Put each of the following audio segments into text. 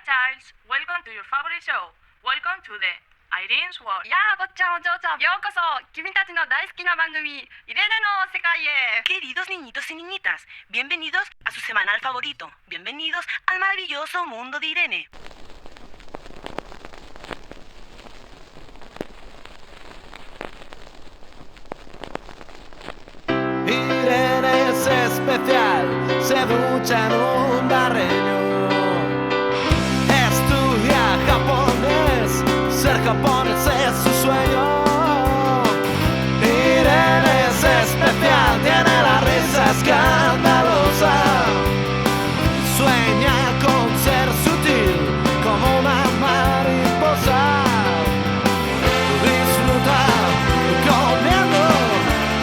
Charles, welcome to your favorite show. Welcome to the Irene's World. やあ、坊ちゃんお嬢ちゃん、ようこそ君たちの大好きな番組イレネの世界へ。 Queridos niñitos y niñitas, bienvenidos a su semanal favorito. Bienvenidos al maravilloso mundo de Irene. Irene es especial, se ducha en un barreño. Estudia japonés, ser japonés es su sueño. Irene es especial, tiene la risa escandalosa. Sueña con ser sutil como una mariposa. Disfruta comiendo,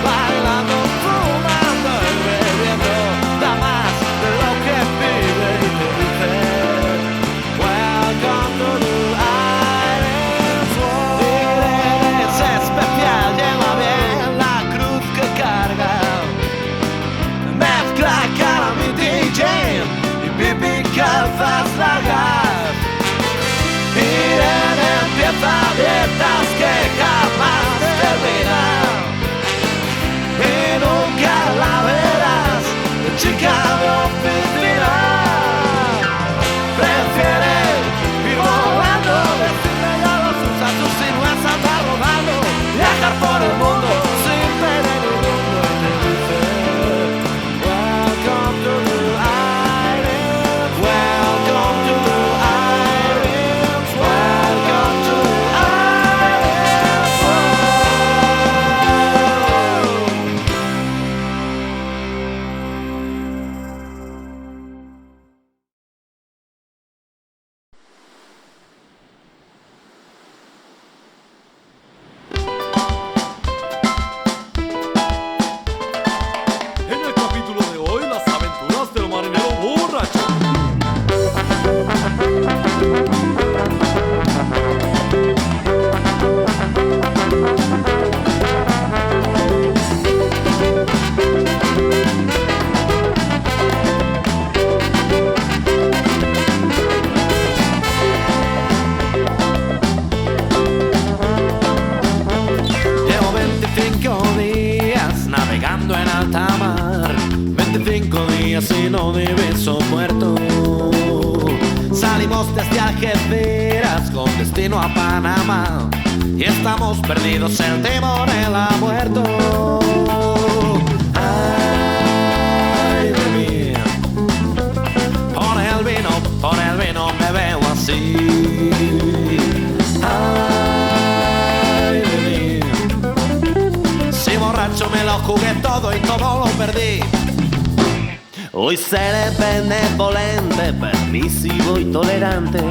bailando, fumando y bebiendo. Da más de lo que pide y te dice Welcome to the Irene's World. Irene es especial, lleva bien la cruz que carga. Mezcla Calamity Jane y pipi calzas largas. Irene empieza dietas que jamás terminan y nunca la verás de chica de oficina. Prefiere ir volando, decirle ya los usa sus siluetas, anda rodando, viajar por el mundo sin pena ni rumbo y te dice Welcome to the Irene's Welcome to the Irene's Welcome to the Irene's En el capítulo de hoy, las aventuras del marinero borracho. Llevo 25 días navegando en alta mar, 25 días y no diviso puerto. Salimos desde Algeciras con destino a Panamá y estamos perdidos, el timonel ha muerto. Ay de mí, por el vino me veo así. Ay de mí, si borracho me lo jugué todo y todo lo perdí. Hoy seré benevolente, permisivo y tolerante,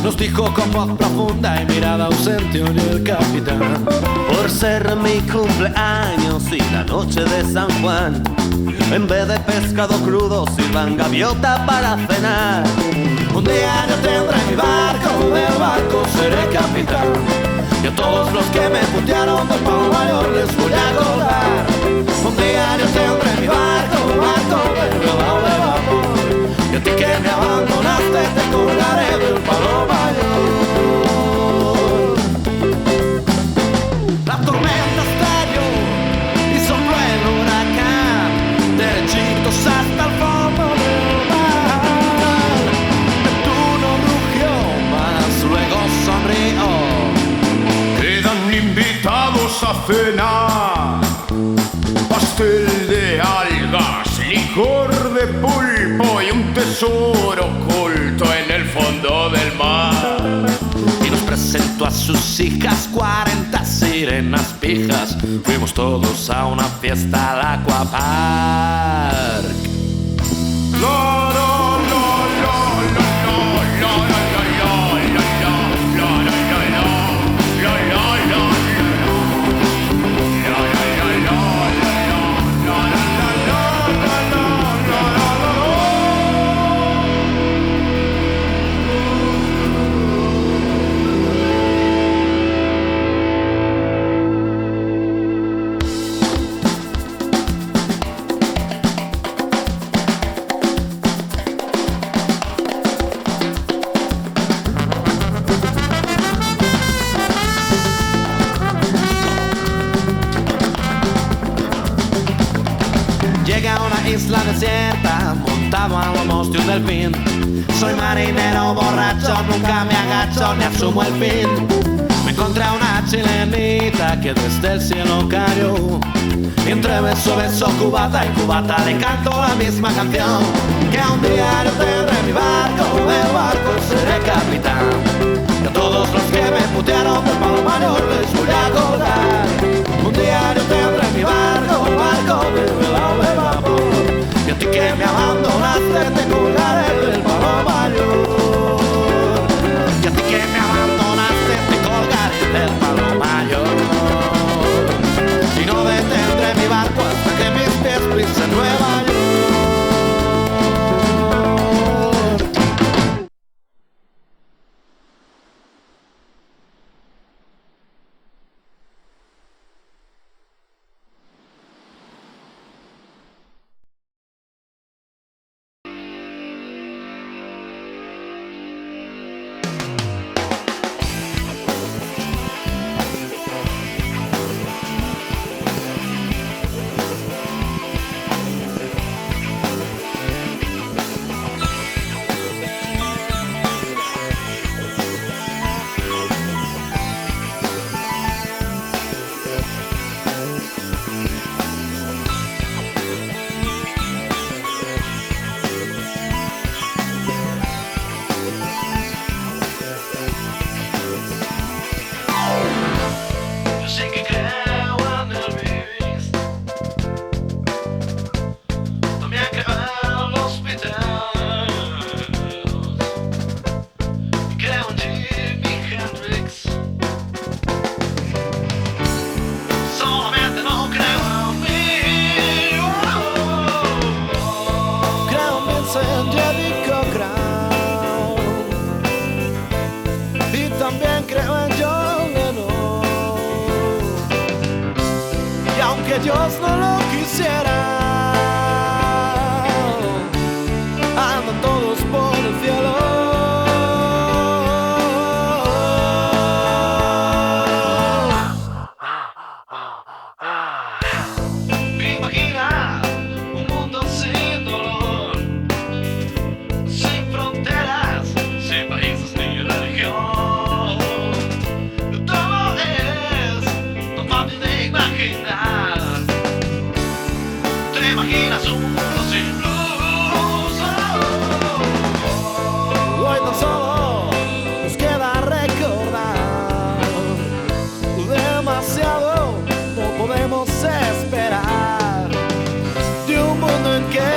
nos dijo con voz profunda y mirada ausente hoy el capitán. Por ser mi cumpleaños y la noche de San Juan, en vez de pescado crudo sirvan gaviota para cenar. Un día yo tendré mi barco, del barco seré capitán, y a todos los que me putearon del Polo Mayor les voy a acordar. Un día yo tendré mi barco de vapor, y a ti que me abandonaste te colgaré del Palo Mayor. La tormenta estalló y sopló el huracán, derechitos hasta el fondo del mar. Neptuno rugió, mas luego sonrió. Quedan invitados a cenar, pastel de algas, licor de pulpo y un tesoro oculto en el fondo del mar. Y nos presentó a sus hijas 40 sirenas pijas. Fuimos todos a una fiesta al Aquapark. isla desierta, montado a lomos de un delfín. Soy marinero borracho, nunca me agacho ni asumo el fin. Me encontré a una chilenita que desde el cielo cayó. Y entre beso, beso, cubata y cubata le canto la misma canción. Que un día yo tendré mi barco, del barco seré capitán. Y a todos los que me putearon del palo mayor les voy a acordar. Un día yo tendré mi barco, barco de vapor. Y a ti que me abandonaste te colgaré del palo mayor. Y a ti que me abandonaste te colgaré del palo mayor. Y no detendré mi barco hasta que mis pies pisen Nueva York. Dios no lo quisiera, andan todos por el cielo. Imagina un mundo sin dolor, sin fronteras, sin países ni religión. Todo es tan fácil de imaginar. ¿Te imaginas un mundo sin blues? Hoy tan solo nos queda recordar. Demasiado no podemos esperar de un mundo en que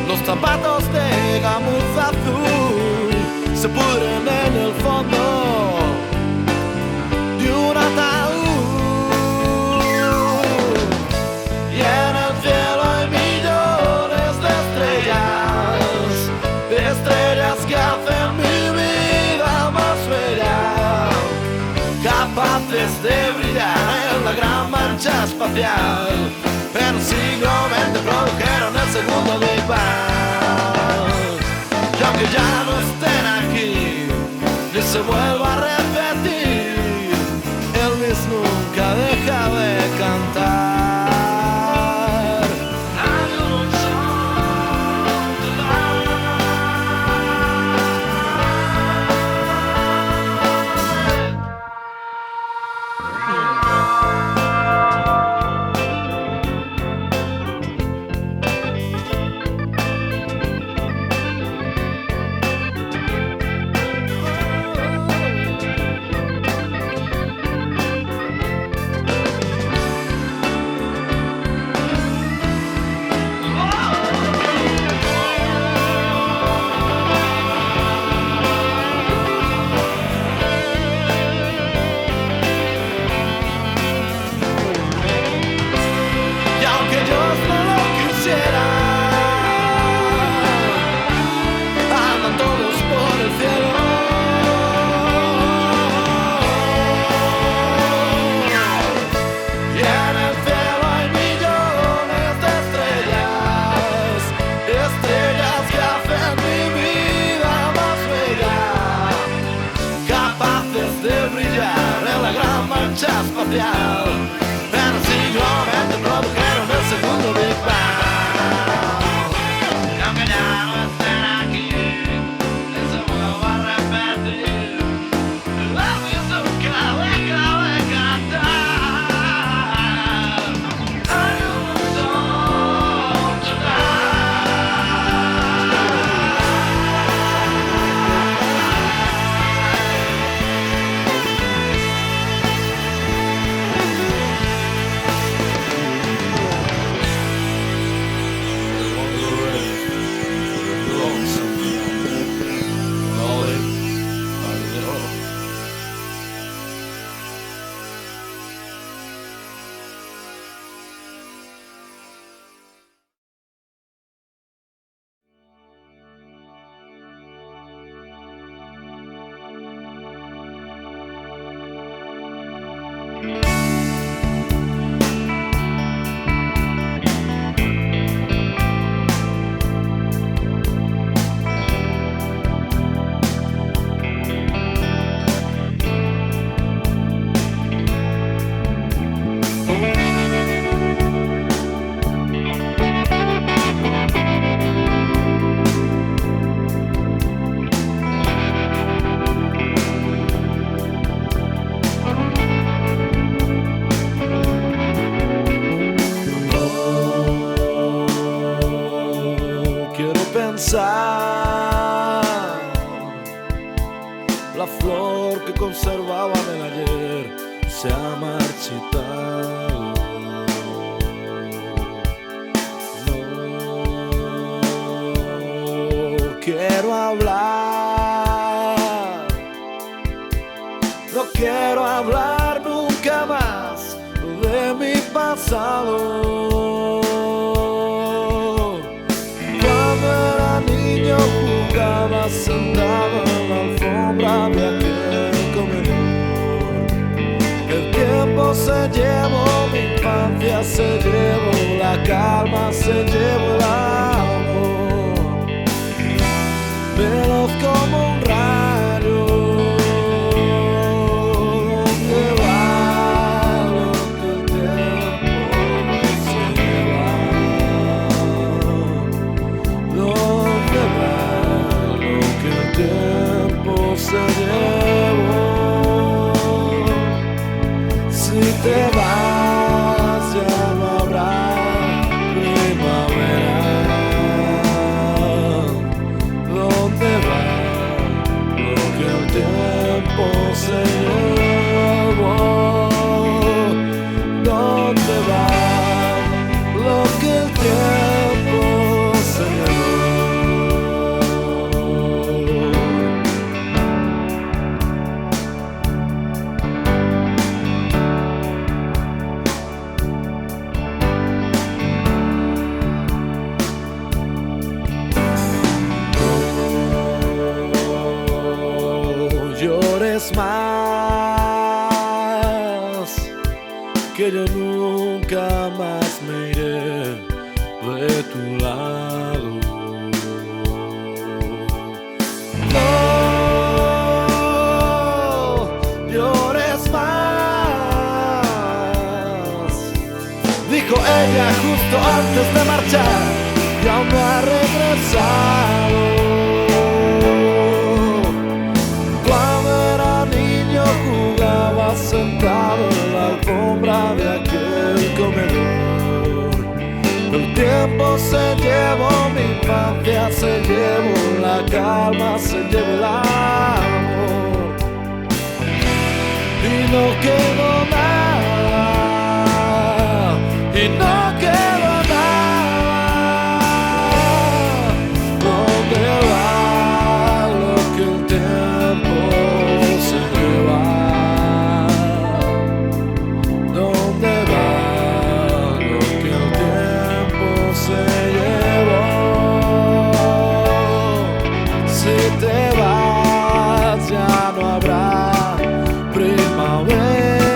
los zapatos de gamuza azul se pudren en el fondo de un ataúd. Y en el cielo hay millones de estrellas que hacen mi vida más bella, capaces de brillar en la gran mancha espacial. En el siglo XX produjeron el segundo Big Bang. Y aunque ya no estén aquí, ni se vuelva a repetir, Elvis nunca deja de cantar. espacial. En el siglo XX produjeron el segundo Big Bang. La flor que conservaba del ayer se ha marchitado. No quiero hablar, no quiero hablar nunca más de mi pasado. Jugaba sentado en la alfombra de aquel comedor. El tiempo se llevó mi infancia, se llevó la calma, se llevó el amor. Veloz como un rayo, ¿dónde va lo que el tiempo se lleva? ¿Dónde va que el tiempo se llevó? Si te vas ya no habrá primavera. ¿Dónde va lo que el tiempo se llevó? ¿Dónde va lo que el tiempo se llevó? Más que yo nunca más me iré de tu lado. No llores más, dijo ella justo antes de marchar, y aún no ha regresado. Jugaba sentado en la alfombra de aquel comedor. El tiempo se llevó mi infancia, se llevó la calma, se llevó el amor. Y no quedó nada, y no quedó nada. ¿Dónde va lo que el tiempo se lleva? ¿Dónde va lo que el tiempo se llevó? Si te vas ya no habrá primavera.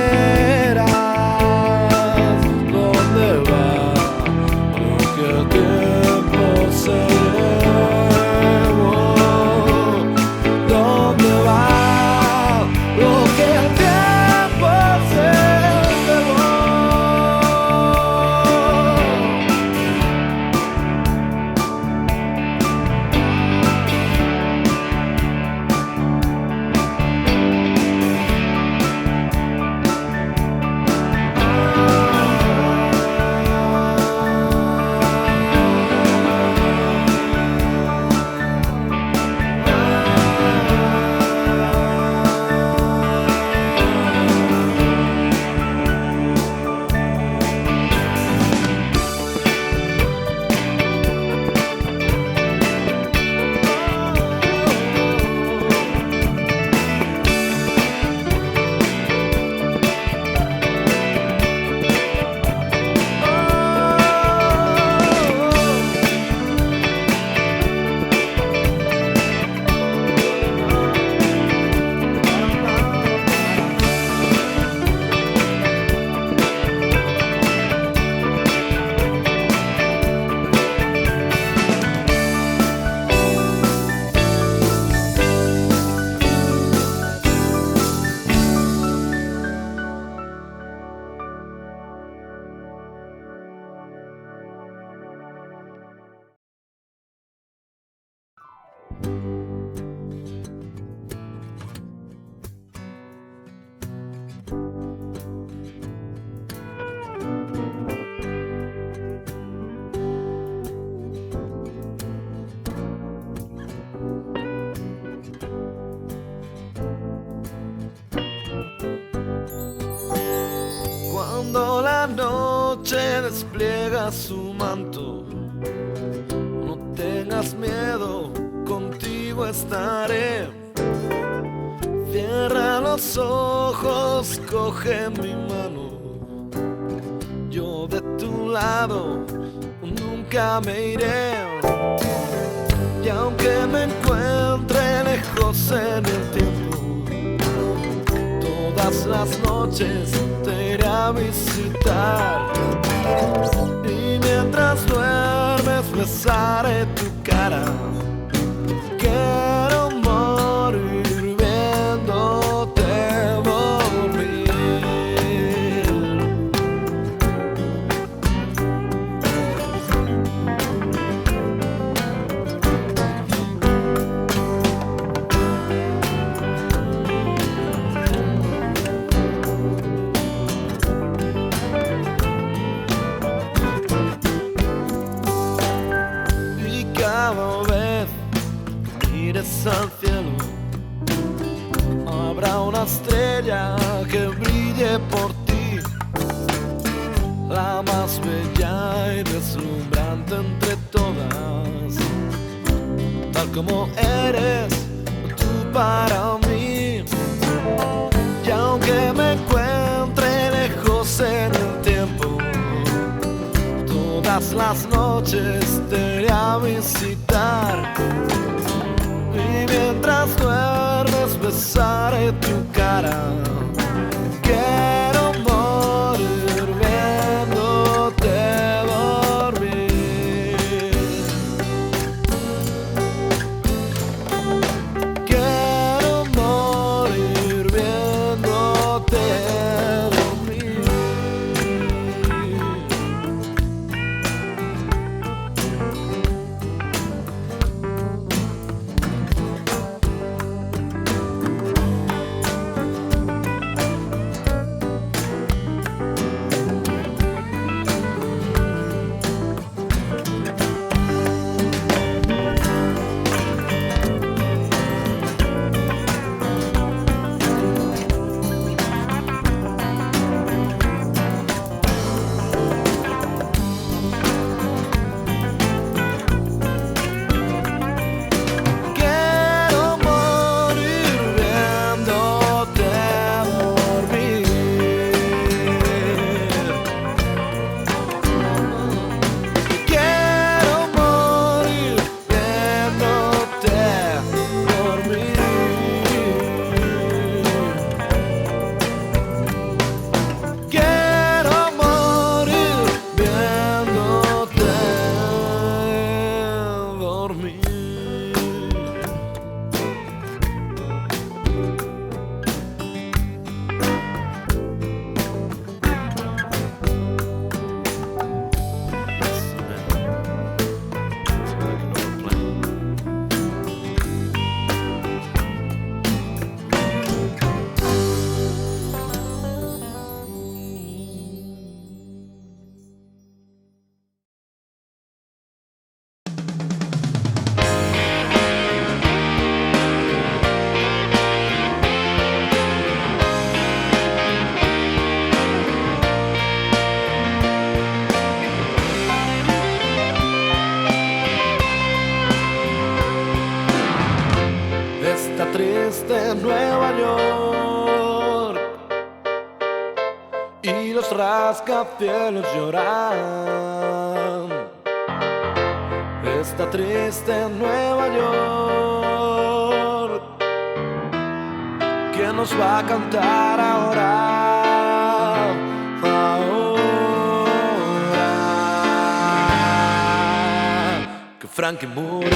noche despliega su manto. No tengas miedo, contigo estaré. Cierra los ojos, coge mi mano. Yo de tu lado nunca me iré. Y aunque me encuentre lejos en el tiempo, todas las noches te iré a visitar. Y mientras duermes besaré tu cara. Quiero morir viéndote dormir. Y cada vez mires al cielo, habrá una estrella que brille por ti, la más bella y deslumbrante entre todas, tal como eres tú para mí. Y aunque me encuentre lejos en el tiempo, todas las noches te iré a visitar. Y mientras duermes besaré tu cara. Quiero morir viéndote dormir. Quiero morir viéndote dormir. Quiero morir viéndote dormir. Quiero morir viéndote dormir. Quiero morir viéndote dormir. Está triste Nueva York y los rascacielos lloran. Está triste Nueva York. ¿Quién nos va a cantar ahora? Ahora que Frankie murió.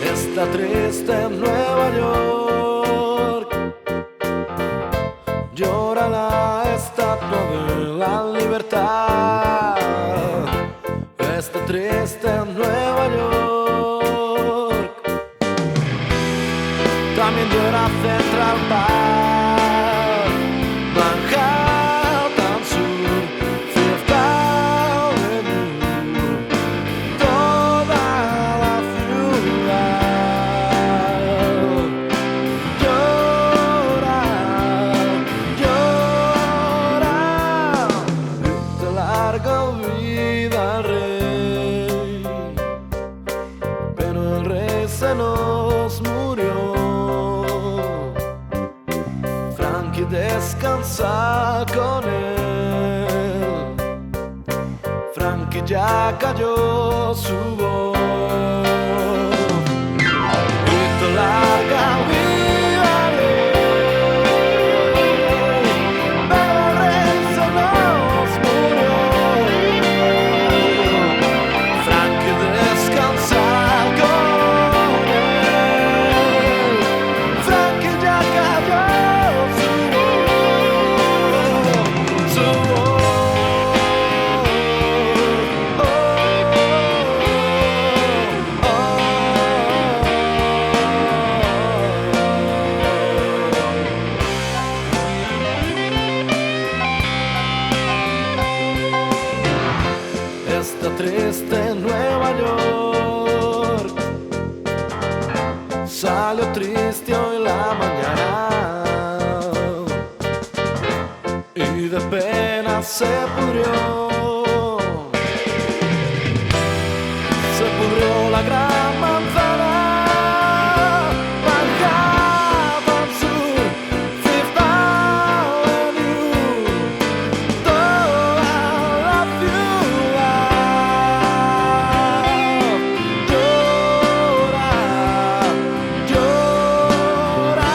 Está triste en Nueva York, llora la estatua de la libertad. Está triste en Nueva York, también descansa con él. Frankie ya cayó su voz. Grito larga viva ley, pero el rey se nos murió. Frankie descansa con él. Frankie ya cayó su voz, su voz. Está triste en Nueva York, salió triste hoy la mañana y de pena se pudrió la gran manzana. Manhattan Sur, Fifth Avenue, toda la ciudad llora, llora.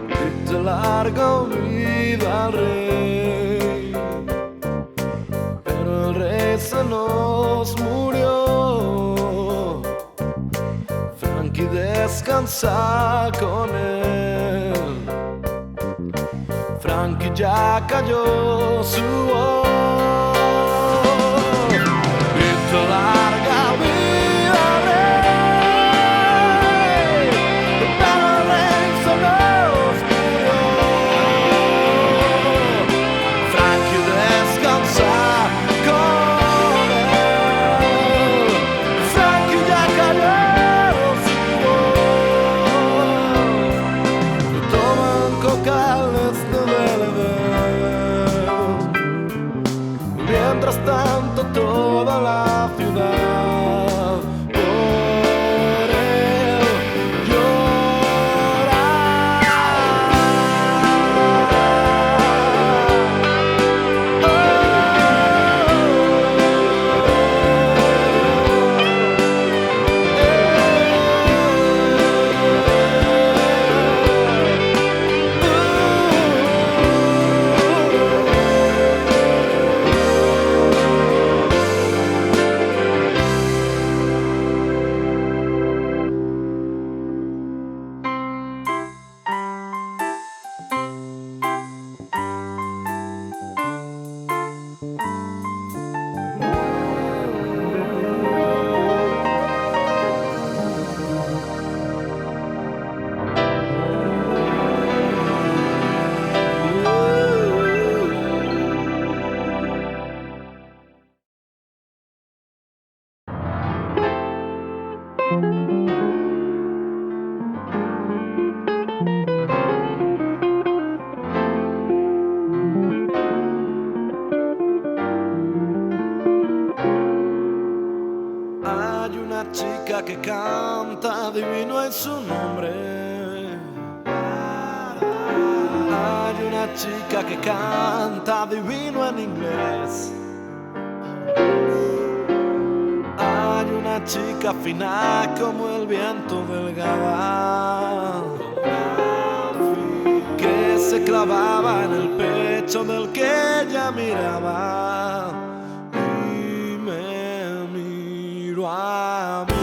Grito largo vida al rey, pero el rey se nos murió. Frankie descansa con él. Frankie ya cayó su voz. Grito larga vida al rey, pero el rey se nos murió. Frankie descansa con él. Frankie ya cayó su voz. Toman cocales de Belvedere. Mientras tanto toda la ciudad por él llora. Hay una chica que canta, divino es su nombre. Hay una chica que canta, divino en inglés. Hay una chica fina como el viento delgada, que se clavaba en el pecho del que ella miraba y me miró a mí.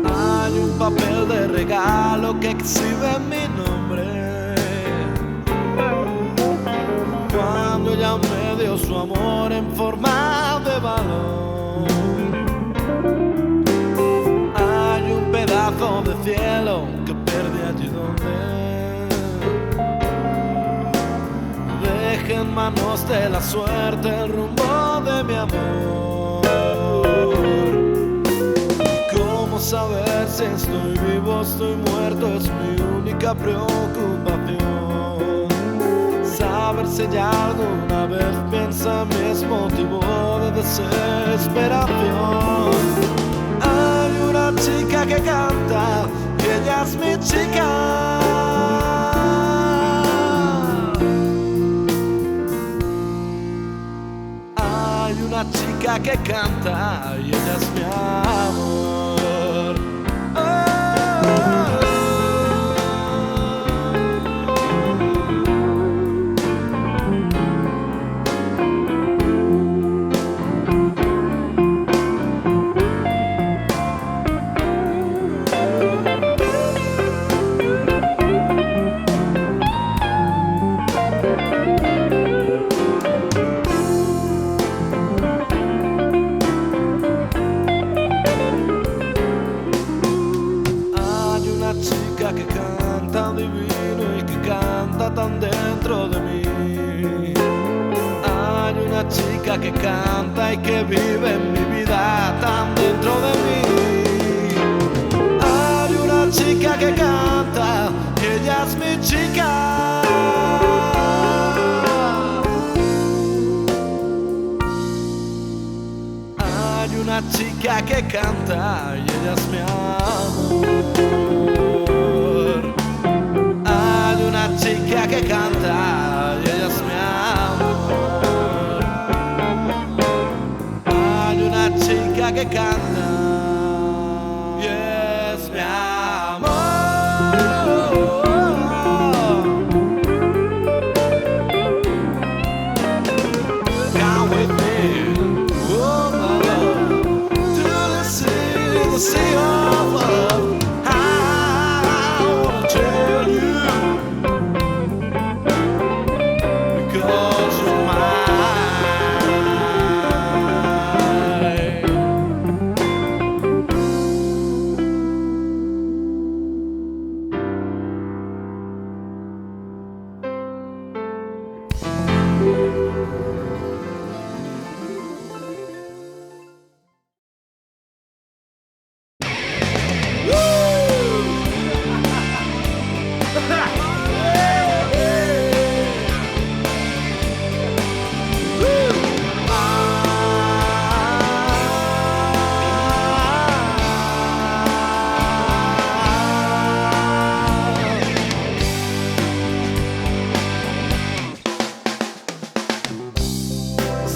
Hay un papel de regalo que exhibe mi nombre. Cuando ella me dio su amor en forma de balón, hay un pedazo de cielo que perdí allí donde dejé en manos de la suerte el rumbo de mi amor. ¿Cómo saber si estoy vivo o estoy muerto? Es mi única preocupación. A ver si ella alguna vez piensa en mi motivo de desesperación. Hay una chica que canta y ella es mi chica. Hay una chica que canta y ella es mi amor. Que canta divino y que canta tan dentro de mí. Hay una chica que canta y que vive en mi vida tan dentro de mí. Hay una chica que canta y ella es mi chica. Hay una chica que canta y ella es mi amor. Hay una chica que canta y ella es mi amor. Hay una chica que canta y es mi amor. Come with me, oh my love, to the sea of love. I wanna tell you.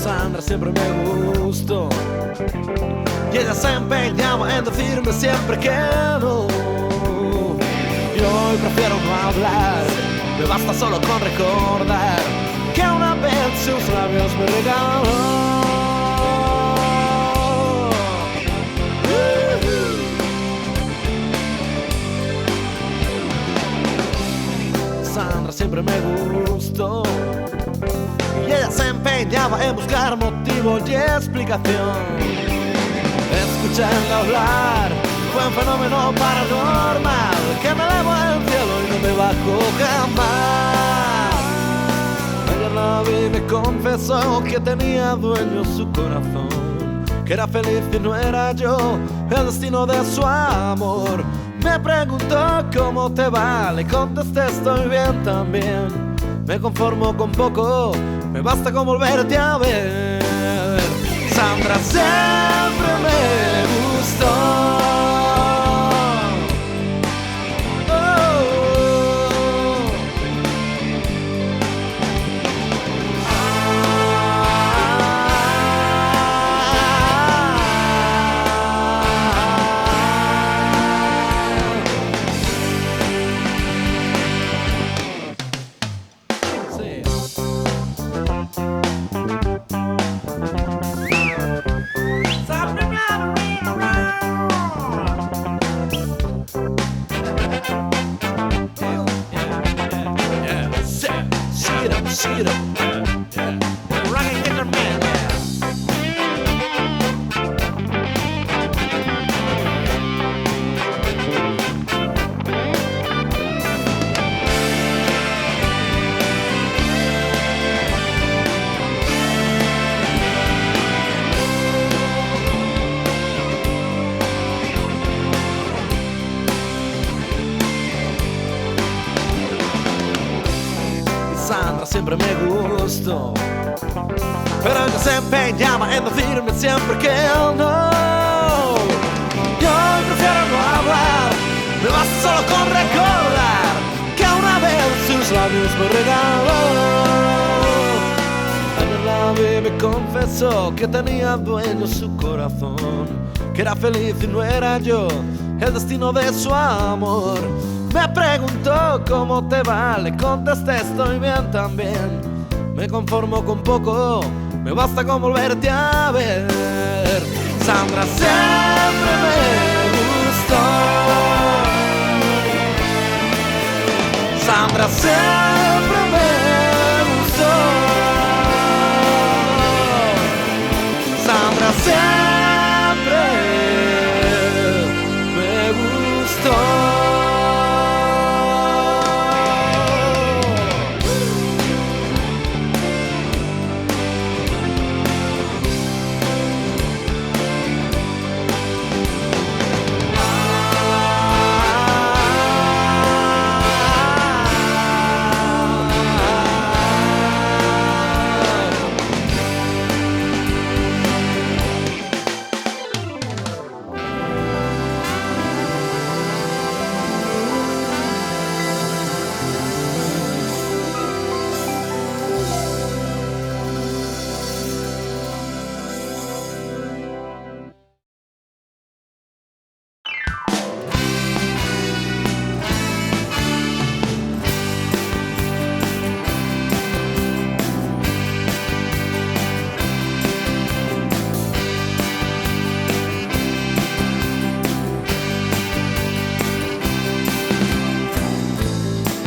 Sandra siempre me gustó y ella se empeñaba en decirme siempre que no. Y hoy prefiero no hablar, me basta solo con recordar que una vez sus labios me regaló. Sandra siempre me gustó y ella se empeñaba en buscar motivos y explicación. Escucharla hablar fue un fenómeno paranormal que me elevó al cielo y no me bajó jamás. Ayer la vi y me confesó que tenía dueño su corazón, que era feliz y no era yo el destino de su amor. Me preguntó cómo te va, le contesté estoy bien también. Me conformo con poco, me basta con volverte a ver. Sandra siempre me gustó. Sí. siempre me gustó. Pero ella se empeñaba en decirme siempre que no. Yo prefiero no hablar, me basta solo con recordar que una vez sus labios me regaló. Ayer la vi me confesó que tenía dueño su corazón, que era feliz y no era yo el destino de su amor. Me preguntó cómo te va, le contesté estoy bien también. Me conformo con poco, me basta con volverte a ver. Sandra siempre me gustó. Sandra siempre me gustó. Sandra siempre me gustó.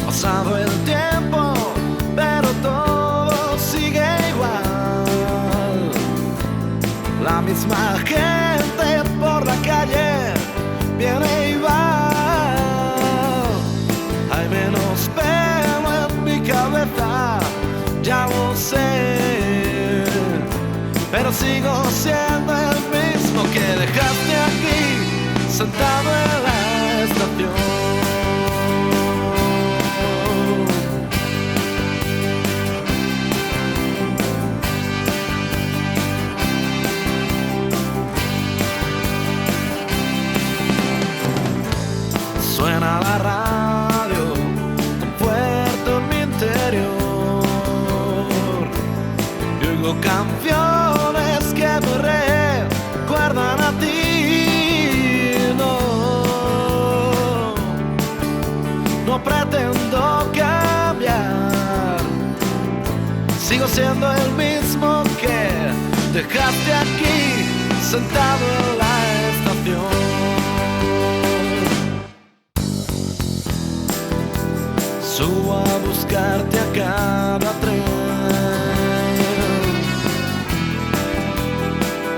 Pasado el tiempo, pero todo sigue igual. La misma gente por la calle viene y va. Hay menos pelo en mi cabeza, ya lo sé, pero sigo siendo el mismo que dejaste aquí, sentado en la estación. Suena la radio tan fuerte en mi interior y oigo canciones que me recuerdan a ti. No pretendo cambiar, sigo siendo el mismo que dejaste aquí, sentado en la estación. Subo a buscarte a cada tren,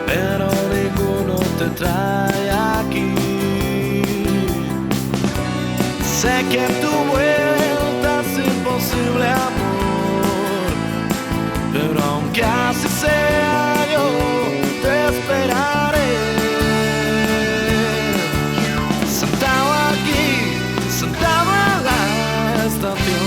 pero ninguno te trae aquí. Sé que tu vuelta es imposible, amor, pero aunque así sea yo te esperaré. Sentado aquí, sentado en la estación.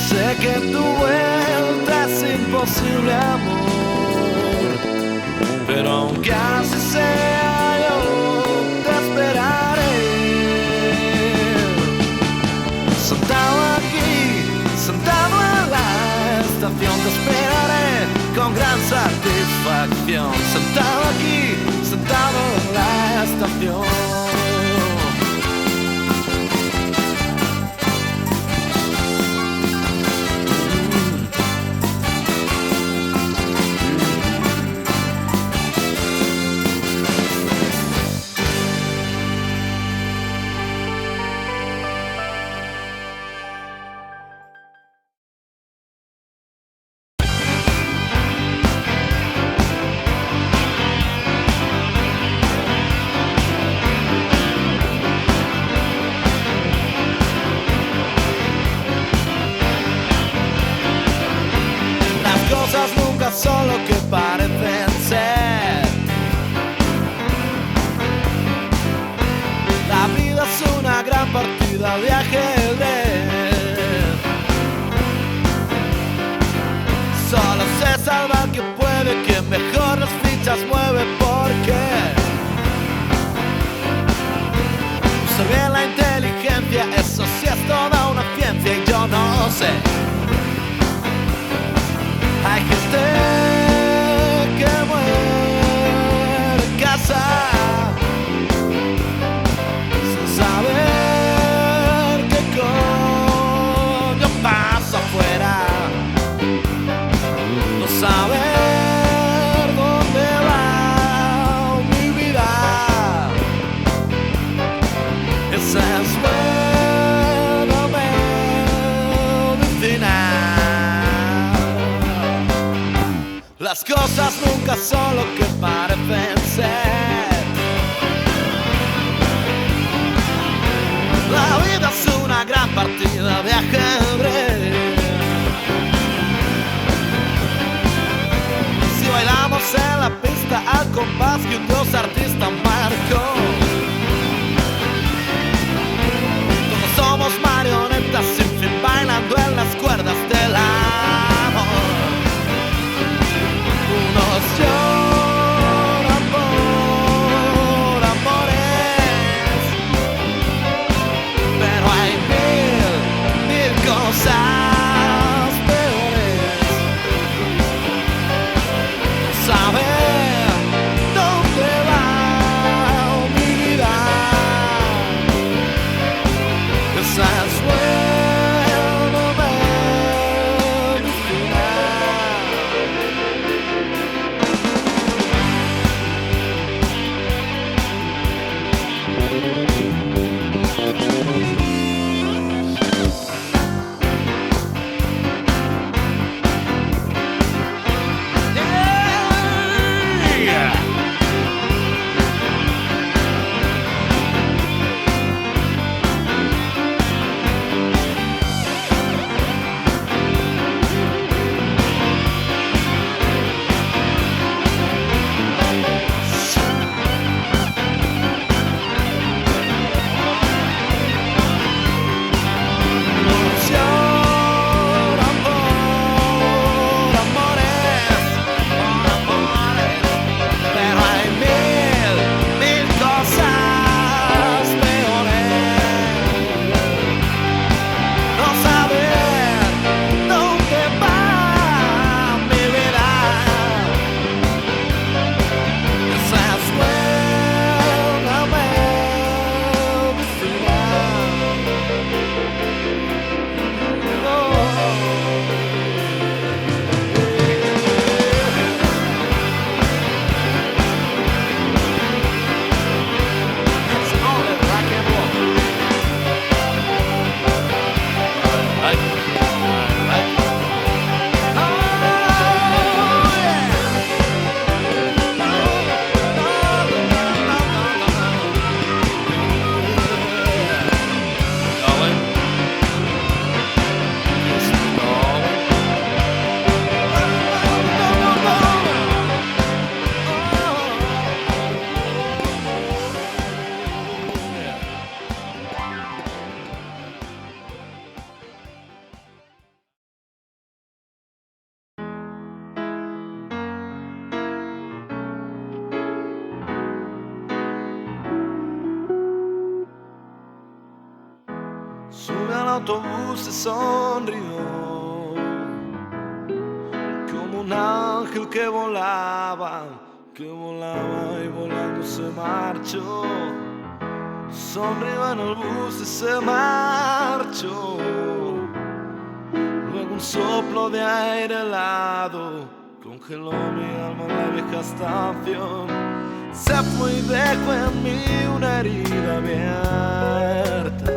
Sé que tu vuelta es imposible, amor, pero aunque así sea yo te esperaré. estación te esperaré con gran satisfacción. Sentado aquí, sentado en la estación. Son lo que parecen ser. La vida es una gran partida de ajedrez. Solo se salva el que puede, quien mejor las fichas mueve, porque usar bien la inteligencia, eso sí es toda una ciencia, y yo no sé. Hay gente que muere en casa sin saber qué coño pasa afuera, no saber dónde va mi vida. Esa es buena medicina. Las cosas nunca son lo que parecen ser. La vida es una gran partida de ajedrez. Si bailamos en la pista al compás que un dios artista marcó, todos somos marionetas sin fin bailando en las cuerdas del amor. Unos lloran por amores, pero hay mil cosas peores. No saber dónde va mi vida. Esa es buena medicina. Sube al autobús y sonrió. ángel que volaba y volando se marchó. Sonrió en el bus y se marchó. Luego un soplo de aire helado congeló mi alma en la vieja estación. Se fue y dejó en mí una herida abierta.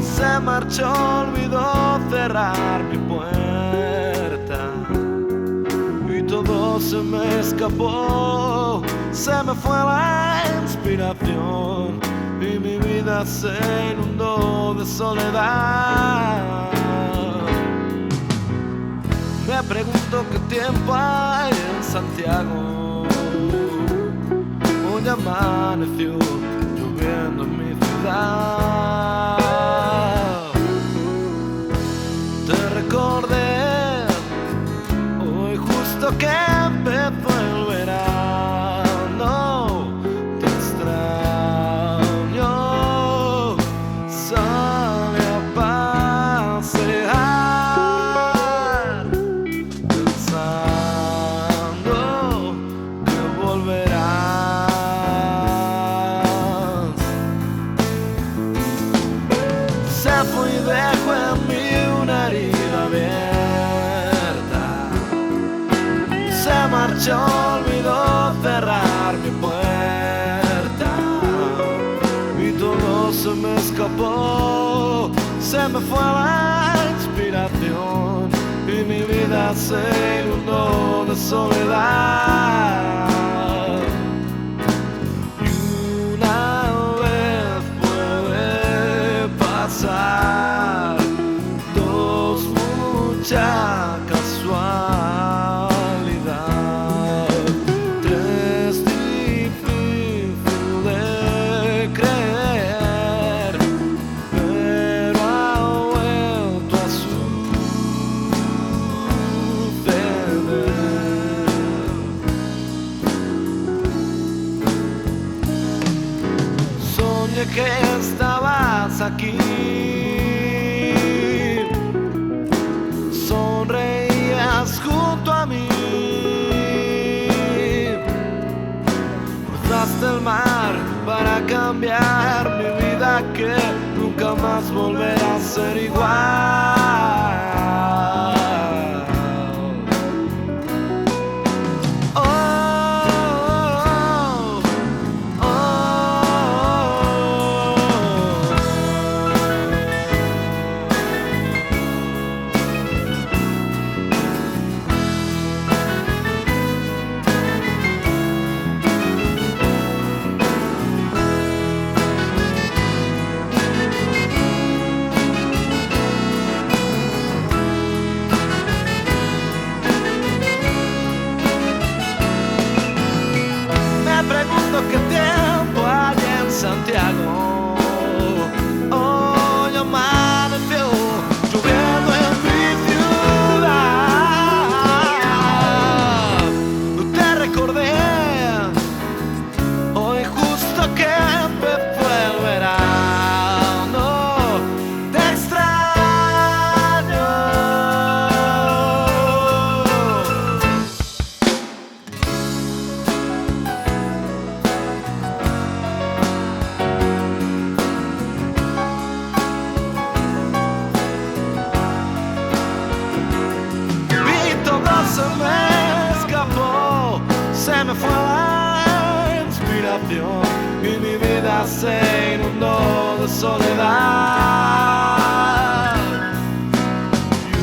Se marchó, olvidó cerrar mi puerta. Y todo se me escapó. Se me fue la inspiración y mi vida se inundó de soledad. Me pregunto qué tiempo hay en Santiago. Hoy amaneció lloviendo en mi ciudad. Te recordé hoy justo que empezó el verano. Te extraño, salí a pasear pensando que volverás. Se fue y dejó en mí una herida abierta. Se marchó, olvidó cerrar mi puerta. Y todo se me escapó. Se me fue la inspiración y mi vida se inundó de soledad. Y una vez puede pasar, dos mucha casualidad, tres difícil de creer, pero ha vuelto a suceder. Soñé que estabas aquí, sonreías junto a mí, cruzaste el mar para cambiar mi vida, que nunca más volverá a ser igual. Oh, oh, oh, me pregunto qué tiempo hay en Santiago. Hoy amaneció lloviendo en mi ciudad. Te recordé hoy justo que empezó el verano. Te extraño. Y todo se me escapó, se me fue la inspiración y mi vida se inundó de soledad. Y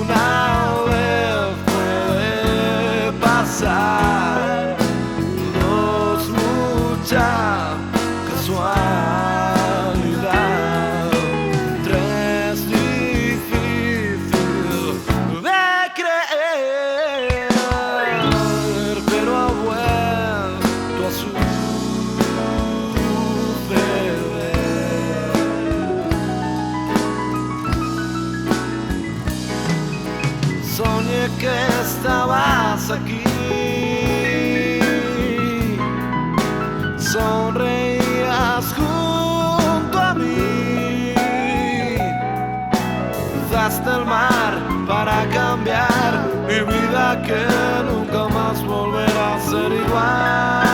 una vez puede pasar, dos mucha casualidad, tres difícil de creer, pero ha vuelto a suceder. Soñé que estabas aquí, sonreías junto a mí, cruzaste el mar para cambiar mi vida que nunca más volverá a ser igual.